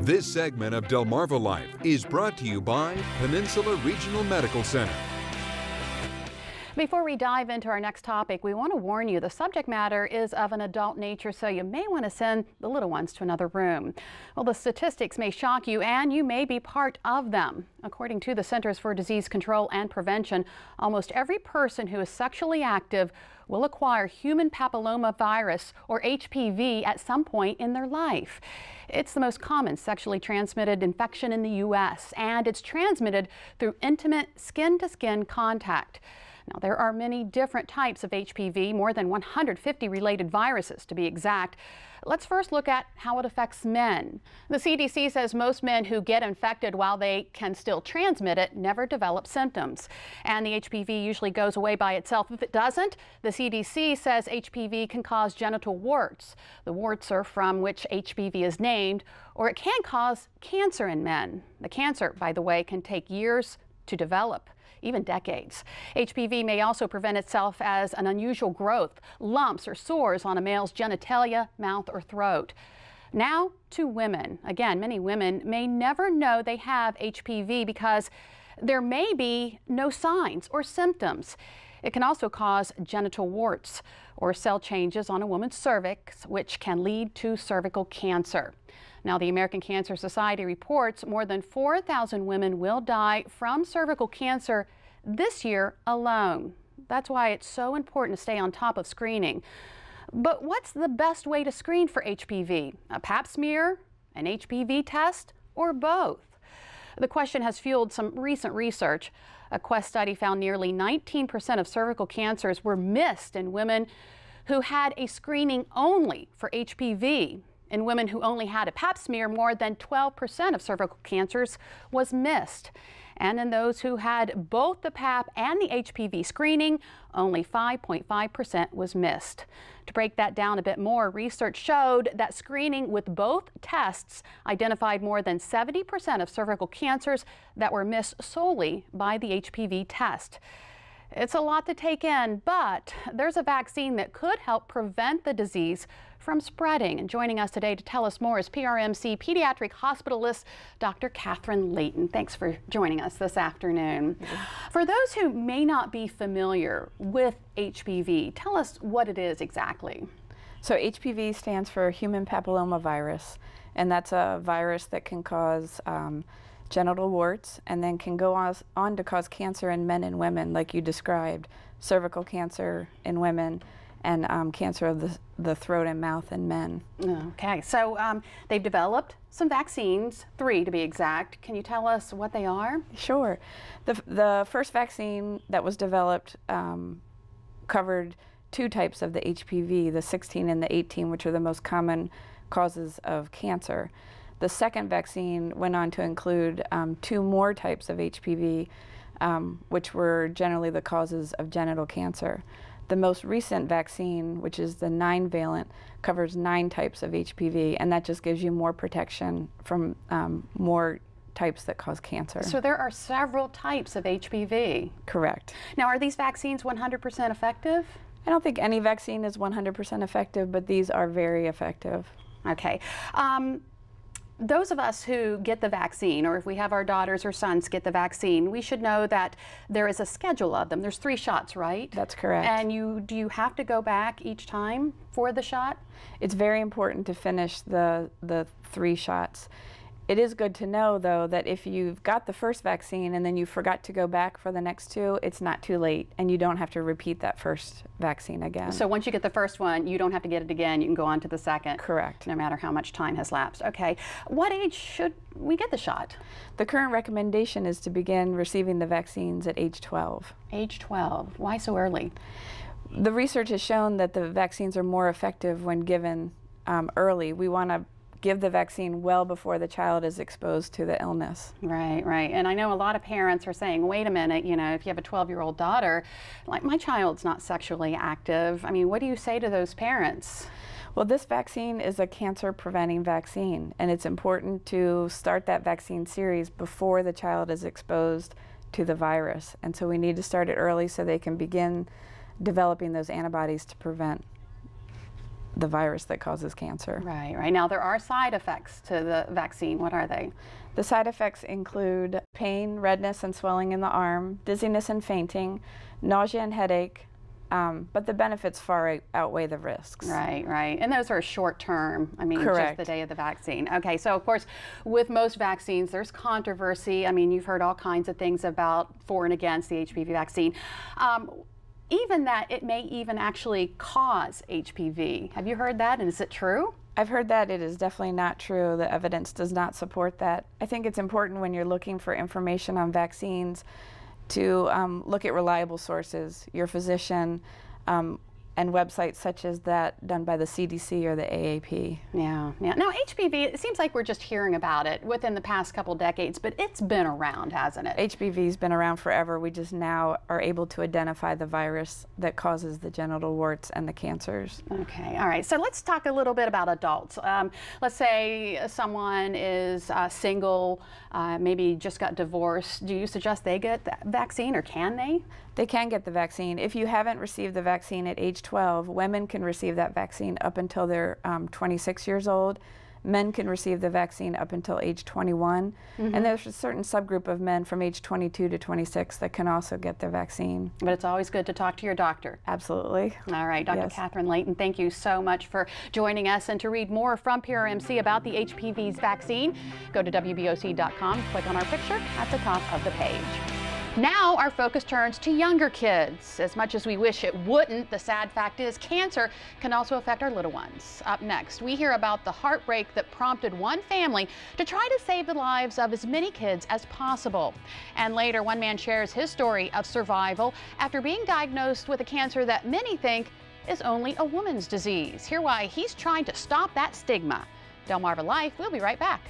This segment of Delmarva Life is brought to you by Peninsula Regional Medical Center. Before we dive into our next topic, we want to warn you the subject matter is of an adult nature, so you may want to send the little ones to another room. Well, the statistics may shock you, and you may be part of them. According to the Centers for Disease Control and Prevention, almost every person who is sexually active will acquire human papillomavirus, or HPV, at some point in their life. It's the most common sexually transmitted infection in the U.S., and it's transmitted through intimate skin-to-skin contact. Now, there are many different types of HPV, more than 150 related viruses to be exact. Let's first look at how it affects men. The CDC says most men who get infected while they can still transmit it never develop symptoms. And the HPV usually goes away by itself. If it doesn't, the CDC says HPV can cause genital warts. The warts are from which HPV is named, or it can cause cancer in men. The cancer, by the way, can take years to develop, even decades. HPV may also present itself as an unusual growth, lumps or sores on a male's genitalia, mouth, or throat. Now to women. Again, many women may never know they have HPV because there may be no signs or symptoms. It can also cause genital warts or cell changes on a woman's cervix, which can lead to cervical cancer. Now, the American Cancer Society reports more than 4,000 women will die from cervical cancer this year alone. That's why it's so important to stay on top of screening. But what's the best way to screen for HPV? A pap smear, an HPV test, or both? The question has fueled some recent research. A Quest study found nearly 19% of cervical cancers were missed in women who had a screening only for HPV. In women who only had a pap smear, more than 12% of cervical cancers was missed. And in those who had both the pap and the HPV screening, only 5.5% was missed. To break that down a bit more, research showed that screening with both tests identified more than 70% of cervical cancers that were missed solely by the HPV test. It's a lot to take in, but there's a vaccine that could help prevent the disease from spreading. And joining us today to tell us more is PRMC pediatric hospitalist Dr. Catherine Layton. Thanks for joining us this afternoon. For those who may not be familiar with HPV, tell us what it is exactly. So HPV stands for human papillomavirus, and that's a virus that can cause genital warts and then can go on to cause cancer in men and women, like you described, cervical cancer in women and cancer of the throat and mouth in men. Okay, so they've developed some vaccines, 3 to be exact. Can you tell us what they are? Sure. The first vaccine that was developed covered 2 types of the HPV, the 16 and the 18, which are the most common causes of cancer. The second vaccine went on to include 2 more types of HPV, which were generally the causes of genital cancer. The most recent vaccine, which is the 9-valent, covers 9 types of HPV, and that just gives you more protection from more types that cause cancer. So there are several types of HPV. Correct. Now, are these vaccines 100% effective? I don't think any vaccine is 100% effective, but these are very effective. Okay. Those of us who get the vaccine, or if we have our daughters or sons get the vaccine, we should know that there is a schedule of them. There's 3 shots, right? That's correct. And do you have to go back each time for the shot? It's very important to finish the 3 shots. It is good to know, though, that if you've got the first vaccine and then you forgot to go back for the next 2, it's not too late, and you don't have to repeat that first vaccine again. So once you get the first one, you don't have to get it again. You can go on to the second. Correct. No matter how much time has lapsed. Okay. What age should we get the shot? The current recommendation is to begin receiving the vaccines at age 12. Age 12. Why so early? The research has shown that the vaccines are more effective when given early. We want to give the vaccine well before the child is exposed to the illness. Right, right. And I know a lot of parents are saying, wait a minute, you know, if you have a 12-year-old daughter, like my child's not sexually active. I mean, what do you say to those parents? Well, this vaccine is a cancer-preventing vaccine, and it's important to start that vaccine series before the child is exposed to the virus. And so we need to start it early so they can begin developing those antibodies to prevent. the virus that causes cancer. Right, right. Now there are side effects to the vaccine. What are they? The side effects include pain, redness, and swelling in the arm, dizziness and fainting, nausea and headache, but the benefits far outweigh the risks. Right, right. And those are short term. I mean, Correct. just the day of the vaccine. Okay, so of course, with most vaccines, there's controversy. I mean, you've heard all kinds of things about for and against the HPV vaccine. Even that it may even actually cause HPV. Have you heard that, and is it true? I've heard that. It is definitely not true. The evidence does not support that. I think it's important when you're looking for information on vaccines to look at reliable sources, your physician, and websites such as that done by the CDC or the AAP. Yeah, yeah. Now HPV, it seems like we're just hearing about it within the past couple decades, but it's been around, hasn't it? HPV's been around forever. We just now are able to identify the virus that causes the genital warts and the cancers. Okay, all right. So let's talk a little bit about adults. Let's say someone is single, maybe just got divorced. Do you suggest they get the vaccine, or can they? They can get the vaccine. If you haven't received the vaccine at age 12, women can receive that vaccine up until they're 26 years old. Men can receive the vaccine up until age 21. And there's a certain subgroup of men from age 22 to 26 that can also get the vaccine. But it's always good to talk to your doctor. Absolutely. All right, Dr. Yes. Catherine Layton, thank you so much for joining us. And to read more from PRMC about the HPV's vaccine, go to WBOC.com, click on our picture at the top of the page. Now our focus turns to younger kids. As much as we wish it wouldn't, the sad fact is cancer can also affect our little ones. Up next, we hear about the heartbreak that prompted one family to try to save the lives of as many kids as possible. And later, one man shares his story of survival after being diagnosed with a cancer that many think is only a woman's disease. Hear why he's trying to stop that stigma. Delmarva Life, we'll be right back.